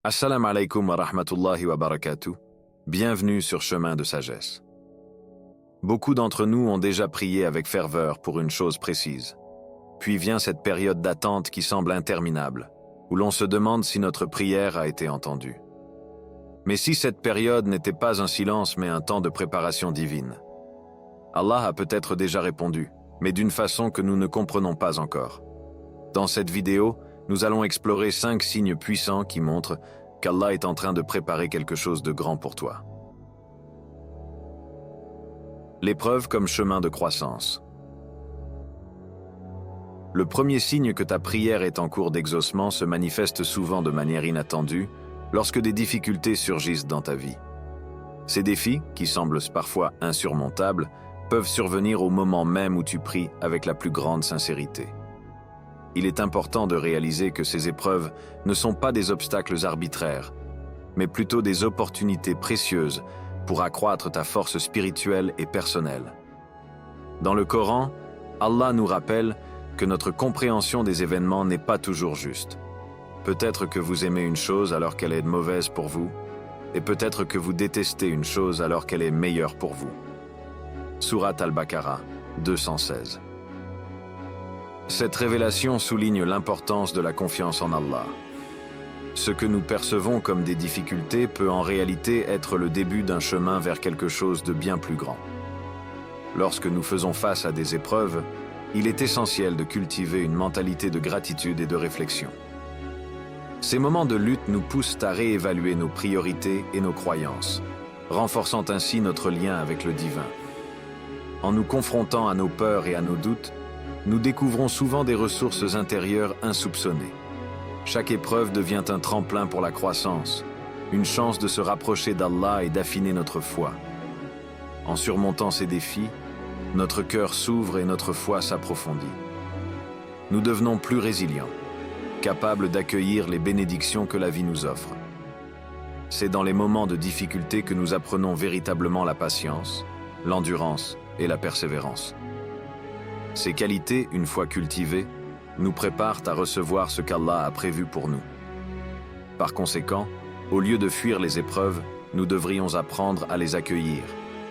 Assalamu alaikum wa rahmatullahi wa barakatuh. Bienvenue sur Chemin de Sagesse. Beaucoup d'entre nous ont déjà prié avec ferveur pour une chose précise. Puis vient cette période d'attente qui semble interminable, où l'on se demande si notre prière a été entendue. Mais si cette période n'était pas un silence mais un temps de préparation divine? Allah a peut-être déjà répondu, mais d'une façon que nous ne comprenons pas encore. Dans cette vidéo, nous allons explorer 5 signes puissants qui montrent qu'Allah est en train de préparer quelque chose de grand pour toi. L'épreuve comme chemin de croissance. Le premier signe que ta prière est en cours d'exaucement se manifeste souvent de manière inattendue lorsque des difficultés surgissent dans ta vie. Ces défis, qui semblent parfois insurmontables, peuvent survenir au moment même où tu pries avec la plus grande sincérité. Il est important de réaliser que ces épreuves ne sont pas des obstacles arbitraires, mais plutôt des opportunités précieuses pour accroître ta force spirituelle et personnelle. Dans le Coran, Allah nous rappelle que notre compréhension des événements n'est pas toujours juste. Peut-être que vous aimez une chose alors qu'elle est mauvaise pour vous, et peut-être que vous détestez une chose alors qu'elle est meilleure pour vous. Sourate Al-Baqarah, 216. Cette révélation souligne l'importance de la confiance en Allah. Ce que nous percevons comme des difficultés peut en réalité être le début d'un chemin vers quelque chose de bien plus grand. Lorsque nous faisons face à des épreuves, il est essentiel de cultiver une mentalité de gratitude et de réflexion. Ces moments de lutte nous poussent à réévaluer nos priorités et nos croyances, renforçant ainsi notre lien avec le divin. En nous confrontant à nos peurs et à nos doutes, nous découvrons souvent des ressources intérieures insoupçonnées. Chaque épreuve devient un tremplin pour la croissance, une chance de se rapprocher d'Allah et d'affiner notre foi. En surmontant ces défis, notre cœur s'ouvre et notre foi s'approfondit. Nous devenons plus résilients, capables d'accueillir les bénédictions que la vie nous offre. C'est dans les moments de difficulté que nous apprenons véritablement la patience, l'endurance et la persévérance. Ces qualités, une fois cultivées, nous préparent à recevoir ce qu'Allah a prévu pour nous. Par conséquent, au lieu de fuir les épreuves, nous devrions apprendre à les accueillir,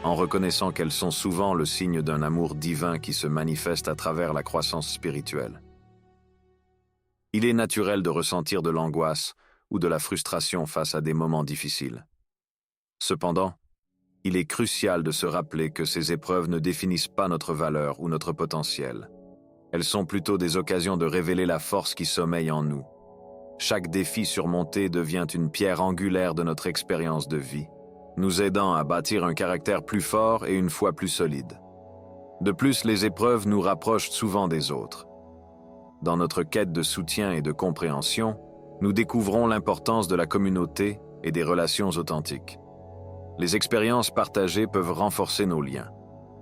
en reconnaissant qu'elles sont souvent le signe d'un amour divin qui se manifeste à travers la croissance spirituelle. Il est naturel de ressentir de l'angoisse ou de la frustration face à des moments difficiles. Cependant, il est crucial de se rappeler que ces épreuves ne définissent pas notre valeur ou notre potentiel. Elles sont plutôt des occasions de révéler la force qui sommeille en nous. Chaque défi surmonté devient une pierre angulaire de notre expérience de vie, nous aidant à bâtir un caractère plus fort et une foi plus solide. De plus, les épreuves nous rapprochent souvent des autres. Dans notre quête de soutien et de compréhension, nous découvrons l'importance de la communauté et des relations authentiques. Les expériences partagées peuvent renforcer nos liens,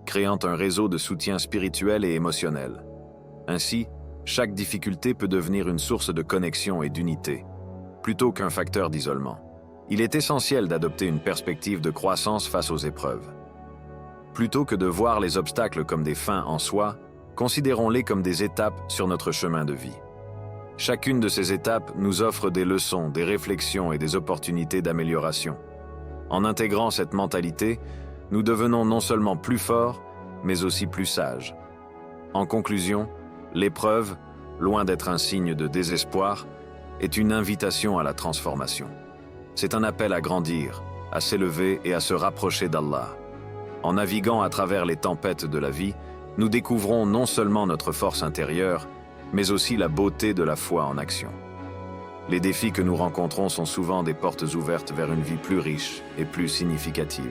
créant un réseau de soutien spirituel et émotionnel. Ainsi, chaque difficulté peut devenir une source de connexion et d'unité, plutôt qu'un facteur d'isolement. Il est essentiel d'adopter une perspective de croissance face aux épreuves. Plutôt que de voir les obstacles comme des fins en soi, considérons-les comme des étapes sur notre chemin de vie. Chacune de ces étapes nous offre des leçons, des réflexions et des opportunités d'amélioration. En intégrant cette mentalité, nous devenons non seulement plus forts, mais aussi plus sages. En conclusion, l'épreuve, loin d'être un signe de désespoir, est une invitation à la transformation. C'est un appel à grandir, à s'élever et à se rapprocher d'Allah. En naviguant à travers les tempêtes de la vie, nous découvrons non seulement notre force intérieure, mais aussi la beauté de la foi en action. Les défis que nous rencontrons sont souvent des portes ouvertes vers une vie plus riche et plus significative.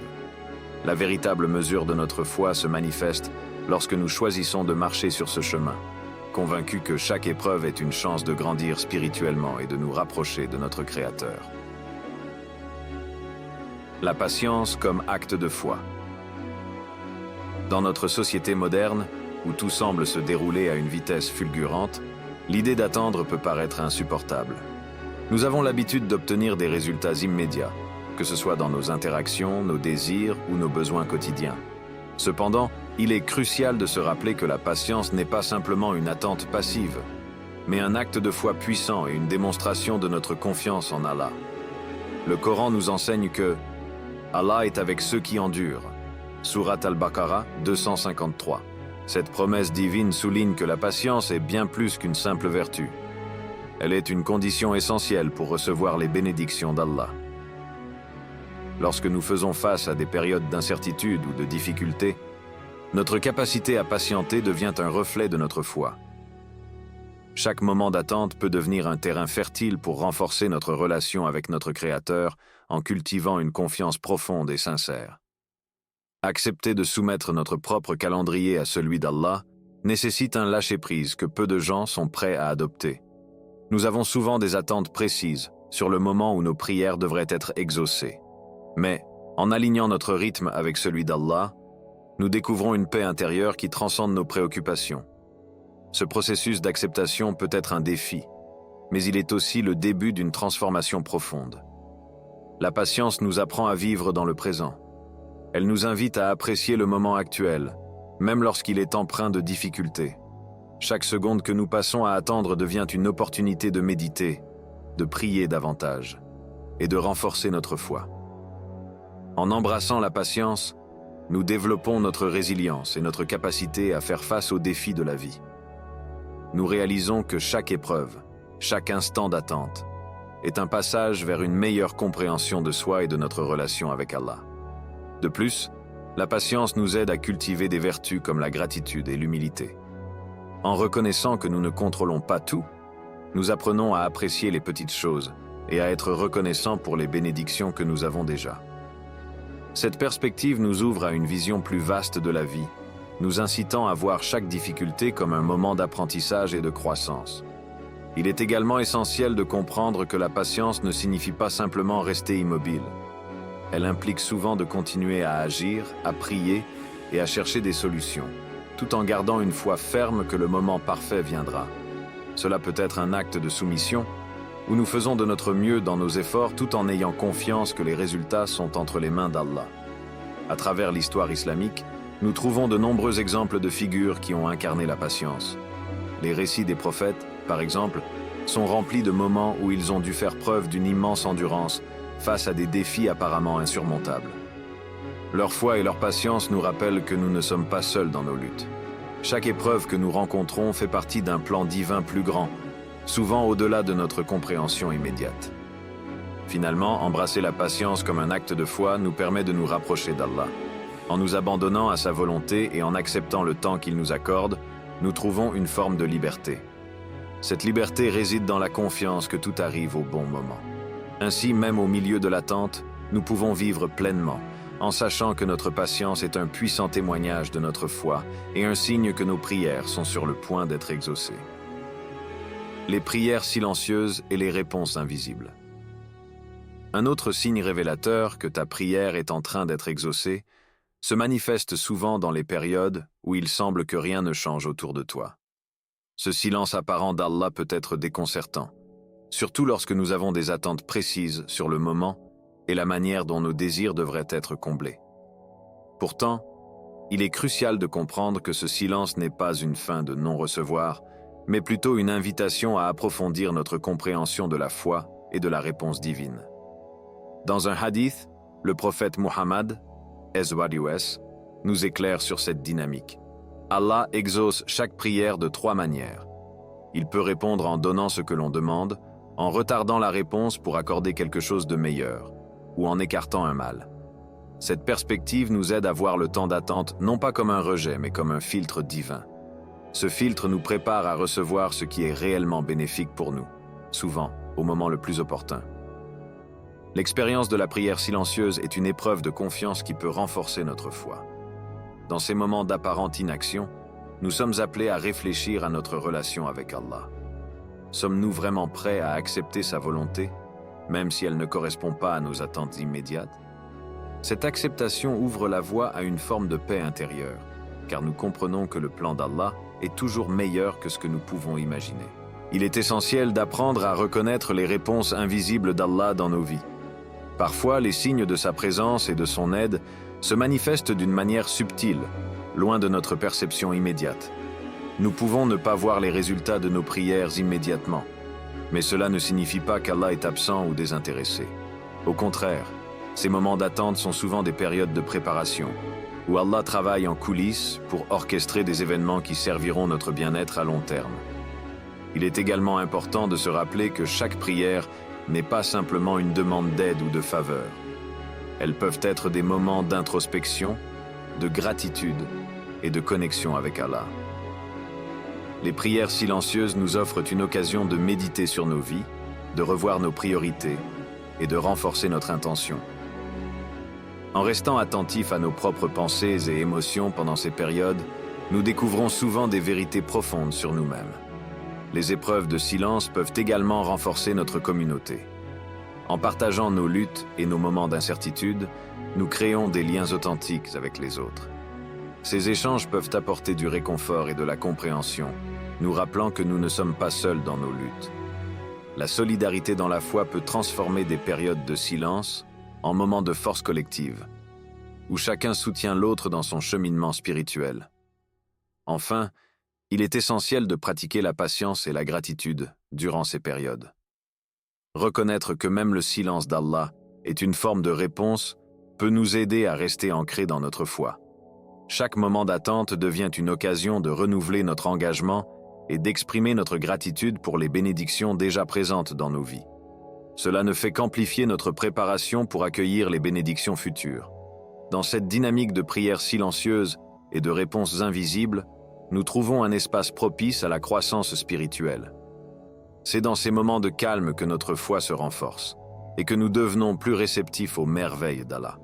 La véritable mesure de notre foi se manifeste lorsque nous choisissons de marcher sur ce chemin, convaincus que chaque épreuve est une chance de grandir spirituellement et de nous rapprocher de notre Créateur. La patience comme acte de foi. Dans notre société moderne, où tout semble se dérouler à une vitesse fulgurante, l'idée d'attendre peut paraître insupportable. Nous avons l'habitude d'obtenir des résultats immédiats, que ce soit dans nos interactions, nos désirs ou nos besoins quotidiens. Cependant, il est crucial de se rappeler que la patience n'est pas simplement une attente passive, mais un acte de foi puissant et une démonstration de notre confiance en Allah. Le Coran nous enseigne que Allah est avec ceux qui endurent. Surat al-Baqarah 253. Cette promesse divine souligne que la patience est bien plus qu'une simple vertu. Elle est une condition essentielle pour recevoir les bénédictions d'Allah. Lorsque nous faisons face à des périodes d'incertitude ou de difficulté, notre capacité à patienter devient un reflet de notre foi. Chaque moment d'attente peut devenir un terrain fertile pour renforcer notre relation avec notre Créateur en cultivant une confiance profonde et sincère. Accepter de soumettre notre propre calendrier à celui d'Allah nécessite un lâcher-prise que peu de gens sont prêts à adopter. Nous avons souvent des attentes précises sur le moment où nos prières devraient être exaucées. Mais, en alignant notre rythme avec celui d'Allah, nous découvrons une paix intérieure qui transcende nos préoccupations. Ce processus d'acceptation peut être un défi, mais il est aussi le début d'une transformation profonde. La patience nous apprend à vivre dans le présent. Elle nous invite à apprécier le moment actuel, même lorsqu'il est empreint de difficultés. Chaque seconde que nous passons à attendre devient une opportunité de méditer, de prier davantage et de renforcer notre foi. En embrassant la patience, nous développons notre résilience et notre capacité à faire face aux défis de la vie. Nous réalisons que chaque épreuve, chaque instant d'attente, est un passage vers une meilleure compréhension de soi et de notre relation avec Allah. De plus, la patience nous aide à cultiver des vertus comme la gratitude et l'humilité. En reconnaissant que nous ne contrôlons pas tout, nous apprenons à apprécier les petites choses et à être reconnaissants pour les bénédictions que nous avons déjà. Cette perspective nous ouvre à une vision plus vaste de la vie, nous incitant à voir chaque difficulté comme un moment d'apprentissage et de croissance. Il est également essentiel de comprendre que la patience ne signifie pas simplement rester immobile. Elle implique souvent de continuer à agir, à prier et à chercher des solutions, tout en gardant une foi ferme que le moment parfait viendra. Cela peut être un acte de soumission, où nous faisons de notre mieux dans nos efforts tout en ayant confiance que les résultats sont entre les mains d'Allah. À travers l'histoire islamique, nous trouvons de nombreux exemples de figures qui ont incarné la patience. Les récits des prophètes, par exemple, sont remplis de moments où ils ont dû faire preuve d'une immense endurance face à des défis apparemment insurmontables. Leur foi et leur patience nous rappellent que nous ne sommes pas seuls dans nos luttes. Chaque épreuve que nous rencontrons fait partie d'un plan divin plus grand, souvent au-delà de notre compréhension immédiate. Finalement, embrasser la patience comme un acte de foi nous permet de nous rapprocher d'Allah. En nous abandonnant à sa volonté et en acceptant le temps qu'il nous accorde, nous trouvons une forme de liberté. Cette liberté réside dans la confiance que tout arrive au bon moment. Ainsi, même au milieu de l'attente, nous pouvons vivre pleinement, en sachant que notre patience est un puissant témoignage de notre foi et un signe que nos prières sont sur le point d'être exaucées. Les prières silencieuses et les réponses invisibles. Un autre signe révélateur que ta prière est en train d'être exaucée se manifeste souvent dans les périodes où il semble que rien ne change autour de toi. Ce silence apparent d'Allah peut être déconcertant, surtout lorsque nous avons des attentes précises sur le moment et la manière dont nos désirs devraient être comblés. Pourtant, il est crucial de comprendre que ce silence n'est pas une fin de non-recevoir, mais plutôt une invitation à approfondir notre compréhension de la foi et de la réponse divine. Dans un hadith, le prophète Muhammad, S.W.S., nous éclaire sur cette dynamique. Allah exauce chaque prière de 3 manières. Il peut répondre en donnant ce que l'on demande, en retardant la réponse pour accorder quelque chose de meilleur, ou en écartant un mal. Cette perspective nous aide à voir le temps d'attente non pas comme un rejet, mais comme un filtre divin. Ce filtre nous prépare à recevoir ce qui est réellement bénéfique pour nous, souvent au moment le plus opportun. L'expérience de la prière silencieuse est une épreuve de confiance qui peut renforcer notre foi. Dans ces moments d'apparente inaction, nous sommes appelés à réfléchir à notre relation avec Allah. Sommes-nous vraiment prêts à accepter sa volonté, même si elle ne correspond pas à nos attentes immédiates? Cette acceptation ouvre la voie à une forme de paix intérieure, car nous comprenons que le plan d'Allah est toujours meilleur que ce que nous pouvons imaginer. Il est essentiel d'apprendre à reconnaître les réponses invisibles d'Allah dans nos vies. Parfois, les signes de sa présence et de son aide se manifestent d'une manière subtile, loin de notre perception immédiate. Nous pouvons ne pas voir les résultats de nos prières immédiatement, mais cela ne signifie pas qu'Allah est absent ou désintéressé. Au contraire, ces moments d'attente sont souvent des périodes de préparation, où Allah travaille en coulisses pour orchestrer des événements qui serviront notre bien-être à long terme. Il est également important de se rappeler que chaque prière n'est pas simplement une demande d'aide ou de faveur. Elles peuvent être des moments d'introspection, de gratitude et de connexion avec Allah. Les prières silencieuses nous offrent une occasion de méditer sur nos vies, de revoir nos priorités et de renforcer notre intention. En restant attentifs à nos propres pensées et émotions pendant ces périodes, nous découvrons souvent des vérités profondes sur nous-mêmes. Les épreuves de silence peuvent également renforcer notre communauté. En partageant nos luttes et nos moments d'incertitude, nous créons des liens authentiques avec les autres. Ces échanges peuvent apporter du réconfort et de la compréhension, nous rappelant que nous ne sommes pas seuls dans nos luttes. La solidarité dans la foi peut transformer des périodes de silence en moments de force collective, où chacun soutient l'autre dans son cheminement spirituel. Enfin, il est essentiel de pratiquer la patience et la gratitude durant ces périodes. Reconnaître que même le silence d'Allah est une forme de réponse peut nous aider à rester ancrés dans notre foi. Chaque moment d'attente devient une occasion de renouveler notre engagement et d'exprimer notre gratitude pour les bénédictions déjà présentes dans nos vies. Cela ne fait qu'amplifier notre préparation pour accueillir les bénédictions futures. Dans cette dynamique de prière silencieuse et de réponses invisibles, nous trouvons un espace propice à la croissance spirituelle. C'est dans ces moments de calme que notre foi se renforce et que nous devenons plus réceptifs aux merveilles d'Allah.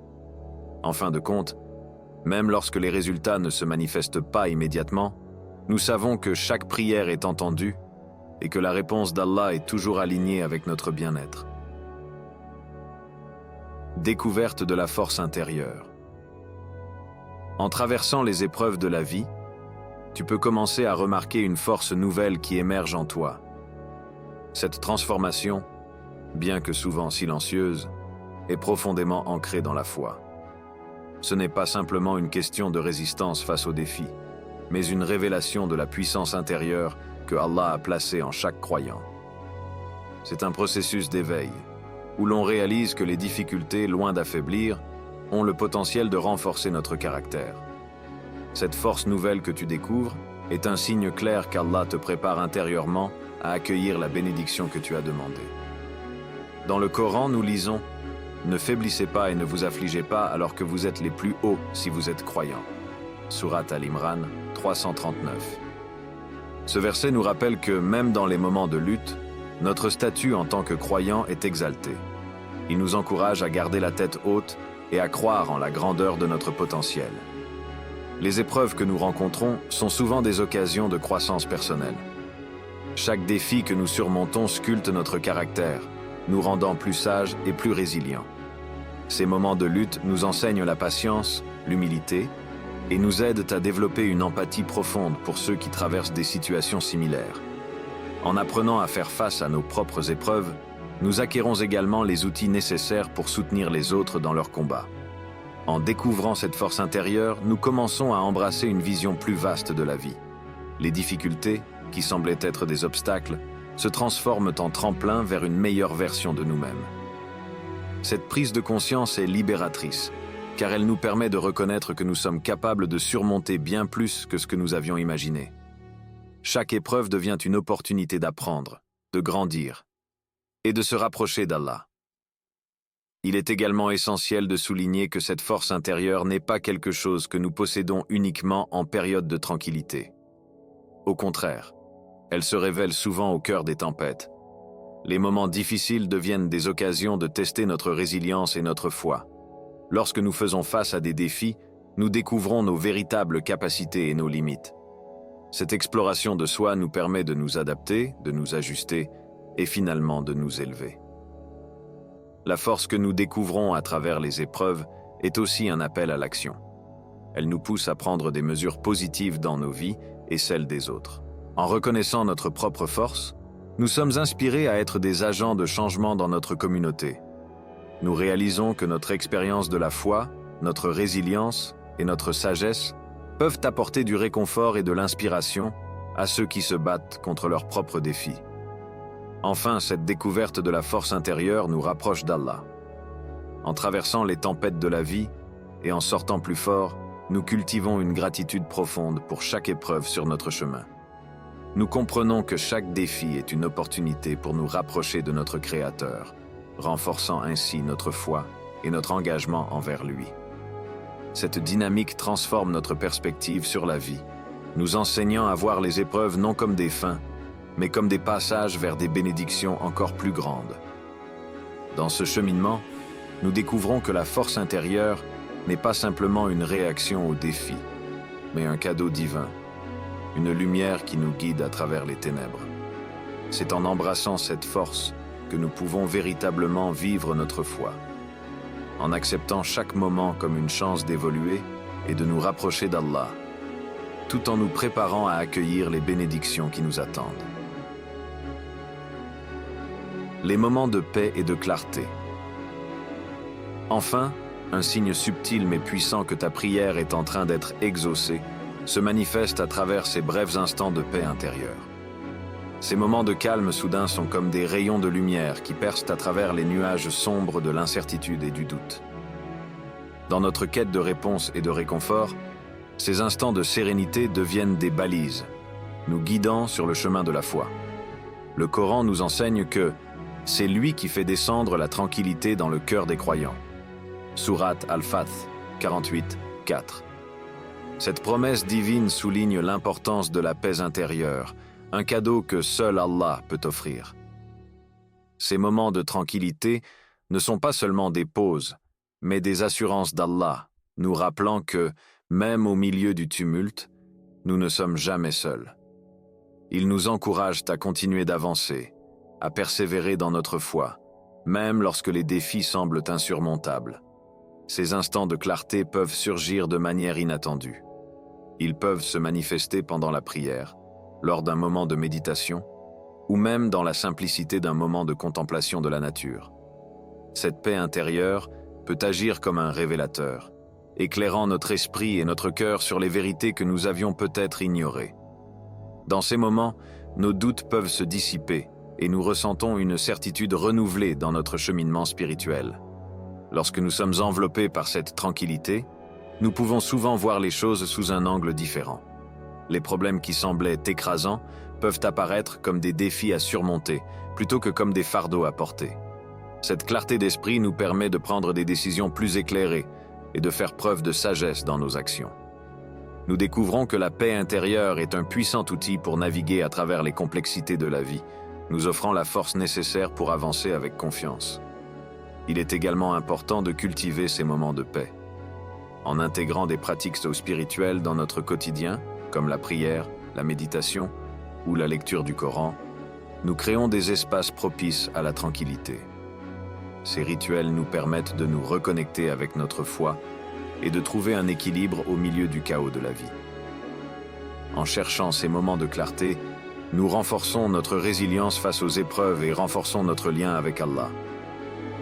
En fin de compte, même lorsque les résultats ne se manifestent pas immédiatement, nous savons que chaque prière est entendue et que la réponse d'Allah est toujours alignée avec notre bien-être. Découverte de la force intérieure. En traversant les épreuves de la vie, tu peux commencer à remarquer une force nouvelle qui émerge en toi. Cette transformation, bien que souvent silencieuse, est profondément ancrée dans la foi. Ce n'est pas simplement une question de résistance face aux défis, mais une révélation de la puissance intérieure que Allah a placée en chaque croyant. C'est un processus d'éveil, où l'on réalise que les difficultés, loin d'affaiblir, ont le potentiel de renforcer notre caractère. Cette force nouvelle que tu découvres est un signe clair qu'Allah te prépare intérieurement à accueillir la bénédiction que tu as demandée. Dans le Coran, nous lisons « Ne faiblissez pas et ne vous affligez pas alors que vous êtes les plus hauts si vous êtes croyants » Sourate Al-Imran 339. Ce verset nous rappelle que même dans les moments de lutte, notre statut en tant que croyant est exalté. Il nous encourage à garder la tête haute et à croire en la grandeur de notre potentiel. Les épreuves que nous rencontrons sont souvent des occasions de croissance personnelle. Chaque défi que nous surmontons sculpte notre caractère, nous rendant plus sages et plus résilients. Ces moments de lutte nous enseignent la patience, l'humilité, et nous aident à développer une empathie profonde pour ceux qui traversent des situations similaires. En apprenant à faire face à nos propres épreuves, nous acquérons également les outils nécessaires pour soutenir les autres dans leur combat. En découvrant cette force intérieure, nous commençons à embrasser une vision plus vaste de la vie. Les difficultés, qui semblaient être des obstacles, se transforment en tremplin vers une meilleure version de nous-mêmes. Cette prise de conscience est libératrice, car elle nous permet de reconnaître que nous sommes capables de surmonter bien plus que ce que nous avions imaginé. Chaque épreuve devient une opportunité d'apprendre, de grandir et de se rapprocher d'Allah. Il est également essentiel de souligner que cette force intérieure n'est pas quelque chose que nous possédons uniquement en période de tranquillité. Au contraire, elle se révèle souvent au cœur des tempêtes. Les moments difficiles deviennent des occasions de tester notre résilience et notre foi. Lorsque nous faisons face à des défis, nous découvrons nos véritables capacités et nos limites. Cette exploration de soi nous permet de nous adapter, de nous ajuster et finalement de nous élever. La force que nous découvrons à travers les épreuves est aussi un appel à l'action. Elle nous pousse à prendre des mesures positives dans nos vies et celles des autres. En reconnaissant notre propre force, nous sommes inspirés à être des agents de changement dans notre communauté. Nous réalisons que notre expérience de la foi, notre résilience et notre sagesse peuvent apporter du réconfort et de l'inspiration à ceux qui se battent contre leurs propres défis. Enfin, cette découverte de la force intérieure nous rapproche d'Allah. En traversant les tempêtes de la vie et en sortant plus fort, nous cultivons une gratitude profonde pour chaque épreuve sur notre chemin. Nous comprenons que chaque défi est une opportunité pour nous rapprocher de notre Créateur, renforçant ainsi notre foi et notre engagement envers lui. Cette dynamique transforme notre perspective sur la vie, nous enseignant à voir les épreuves non comme des fins, mais comme des passages vers des bénédictions encore plus grandes. Dans ce cheminement, nous découvrons que la force intérieure n'est pas simplement une réaction aux défis, mais un cadeau divin, une lumière qui nous guide à travers les ténèbres. C'est en embrassant cette force que nous pouvons véritablement vivre notre foi, en acceptant chaque moment comme une chance d'évoluer et de nous rapprocher d'Allah, tout en nous préparant à accueillir les bénédictions qui nous attendent. Les moments de paix et de clarté. Enfin, un signe subtil mais puissant que ta prière est en train d'être exaucée se manifeste à travers ces brefs instants de paix intérieure. Ces moments de calme soudain sont comme des rayons de lumière qui percent à travers les nuages sombres de l'incertitude et du doute. Dans notre quête de réponse et de réconfort, ces instants de sérénité deviennent des balises, nous guidant sur le chemin de la foi. Le Coran nous enseigne que c'est lui qui fait descendre la tranquillité dans le cœur des croyants. Sourate Al-Fath 48, 4. Cette promesse divine souligne l'importance de la paix intérieure, un cadeau que seul Allah peut offrir. Ces moments de tranquillité ne sont pas seulement des pauses, mais des assurances d'Allah, nous rappelant que, même au milieu du tumulte, nous ne sommes jamais seuls. Ils nous encouragent à continuer d'avancer, à persévérer dans notre foi, même lorsque les défis semblent insurmontables. Ces instants de clarté peuvent surgir de manière inattendue. Ils peuvent se manifester pendant la prière, lors d'un moment de méditation, ou même dans la simplicité d'un moment de contemplation de la nature. Cette paix intérieure peut agir comme un révélateur, éclairant notre esprit et notre cœur sur les vérités que nous avions peut-être ignorées. Dans ces moments, nos doutes peuvent se dissiper et nous ressentons une certitude renouvelée dans notre cheminement spirituel. Lorsque nous sommes enveloppés par cette tranquillité, nous pouvons souvent voir les choses sous un angle différent. Les problèmes qui semblaient écrasants peuvent apparaître comme des défis à surmonter, plutôt que comme des fardeaux à porter. Cette clarté d'esprit nous permet de prendre des décisions plus éclairées et de faire preuve de sagesse dans nos actions. Nous découvrons que la paix intérieure est un puissant outil pour naviguer à travers les complexités de la vie, nous offrant la force nécessaire pour avancer avec confiance. Il est également important de cultiver ces moments de paix. En intégrant des pratiques spirituelles dans notre quotidien, comme la prière, la méditation ou la lecture du Coran, nous créons des espaces propices à la tranquillité. Ces rituels nous permettent de nous reconnecter avec notre foi et de trouver un équilibre au milieu du chaos de la vie. En cherchant ces moments de clarté, nous renforçons notre résilience face aux épreuves et renforçons notre lien avec Allah.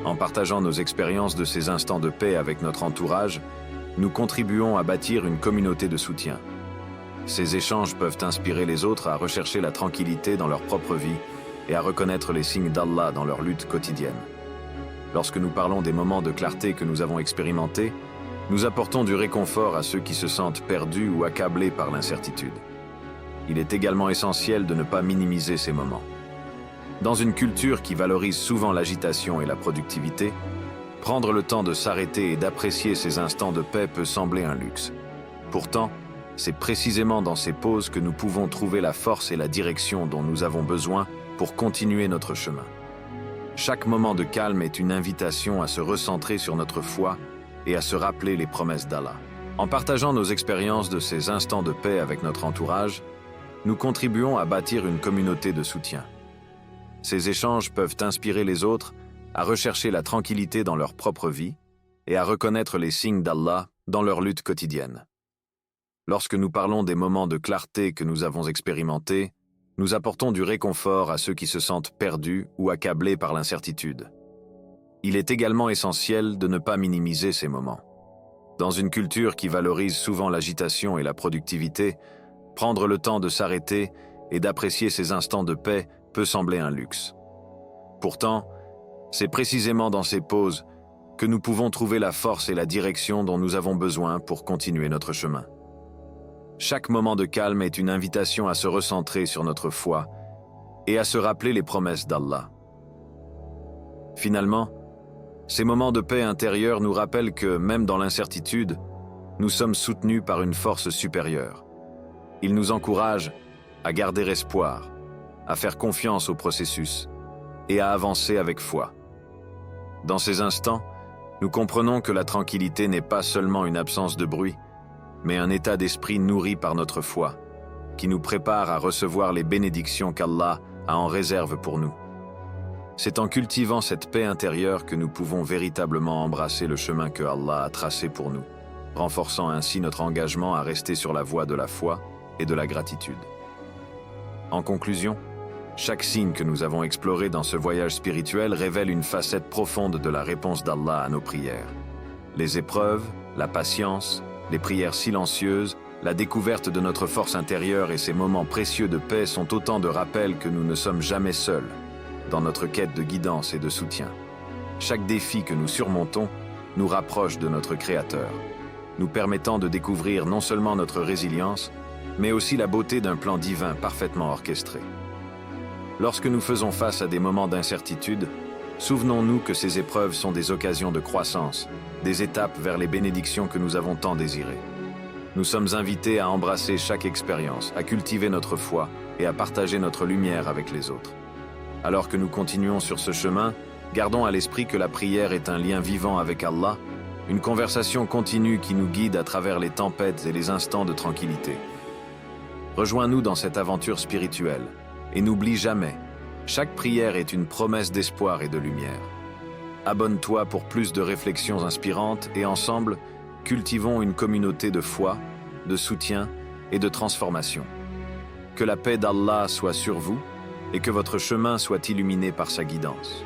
En partageant nos expériences de ces instants de paix avec notre entourage, nous contribuons à bâtir une communauté de soutien. Ces échanges peuvent inspirer les autres à rechercher la tranquillité dans leur propre vie et à reconnaître les signes d'Allah dans leur lutte quotidienne. Lorsque nous parlons des moments de clarté que nous avons expérimentés, nous apportons du réconfort à ceux qui se sentent perdus ou accablés par l'incertitude. Il est également essentiel de ne pas minimiser ces moments. Dans une culture qui valorise souvent l'agitation et la productivité, prendre le temps de s'arrêter et d'apprécier ces instants de paix peut sembler un luxe. Pourtant, c'est précisément dans ces pauses que nous pouvons trouver la force et la direction dont nous avons besoin pour continuer notre chemin. Chaque moment de calme est une invitation à se recentrer sur notre foi et à se rappeler les promesses d'Allah. En partageant nos expériences de ces instants de paix avec notre entourage, nous contribuons à bâtir une communauté de soutien. Ces échanges peuvent inspirer les autres à rechercher la tranquillité dans leur propre vie et à reconnaître les signes d'Allah dans leur lutte quotidienne. Lorsque nous parlons des moments de clarté que nous avons expérimentés, nous apportons du réconfort à ceux qui se sentent perdus ou accablés par l'incertitude. Il est également essentiel de ne pas minimiser ces moments. Dans une culture qui valorise souvent l'agitation et la productivité, prendre le temps de s'arrêter et d'apprécier ces instants de paix peut sembler un luxe. Pourtant, c'est précisément dans ces pauses que nous pouvons trouver la force et la direction dont nous avons besoin pour continuer notre chemin. Chaque moment de calme est une invitation à se recentrer sur notre foi et à se rappeler les promesses d'Allah. Finalement, ces moments de paix intérieure nous rappellent que, même dans l'incertitude, nous sommes soutenus par une force supérieure. Ils nous encouragent à garder espoir, à faire confiance au processus et à avancer avec foi. Dans ces instants, nous comprenons que la tranquillité n'est pas seulement une absence de bruit, mais un état d'esprit nourri par notre foi, qui nous prépare à recevoir les bénédictions qu'Allah a en réserve pour nous. C'est en cultivant cette paix intérieure que nous pouvons véritablement embrasser le chemin que Allah a tracé pour nous, renforçant ainsi notre engagement à rester sur la voie de la foi et de la gratitude. En conclusion, chaque signe que nous avons exploré dans ce voyage spirituel révèle une facette profonde de la réponse d'Allah à nos prières. Les épreuves, la patience, les prières silencieuses, la découverte de notre force intérieure et ces moments précieux de paix sont autant de rappels que nous ne sommes jamais seuls dans notre quête de guidance et de soutien. Chaque défi que nous surmontons nous rapproche de notre Créateur, nous permettant de découvrir non seulement notre résilience, mais aussi la beauté d'un plan divin parfaitement orchestré. Lorsque nous faisons face à des moments d'incertitude, souvenons-nous que ces épreuves sont des occasions de croissance, des étapes vers les bénédictions que nous avons tant désirées. Nous sommes invités à embrasser chaque expérience, à cultiver notre foi et à partager notre lumière avec les autres. Alors que nous continuons sur ce chemin, gardons à l'esprit que la prière est un lien vivant avec Allah, une conversation continue qui nous guide à travers les tempêtes et les instants de tranquillité. Rejoins-nous dans cette aventure spirituelle et n'oublie jamais, chaque prière est une promesse d'espoir et de lumière. Abonne-toi pour plus de réflexions inspirantes et ensemble, cultivons une communauté de foi, de soutien et de transformation. Que la paix d'Allah soit sur vous et que votre chemin soit illuminé par sa guidance.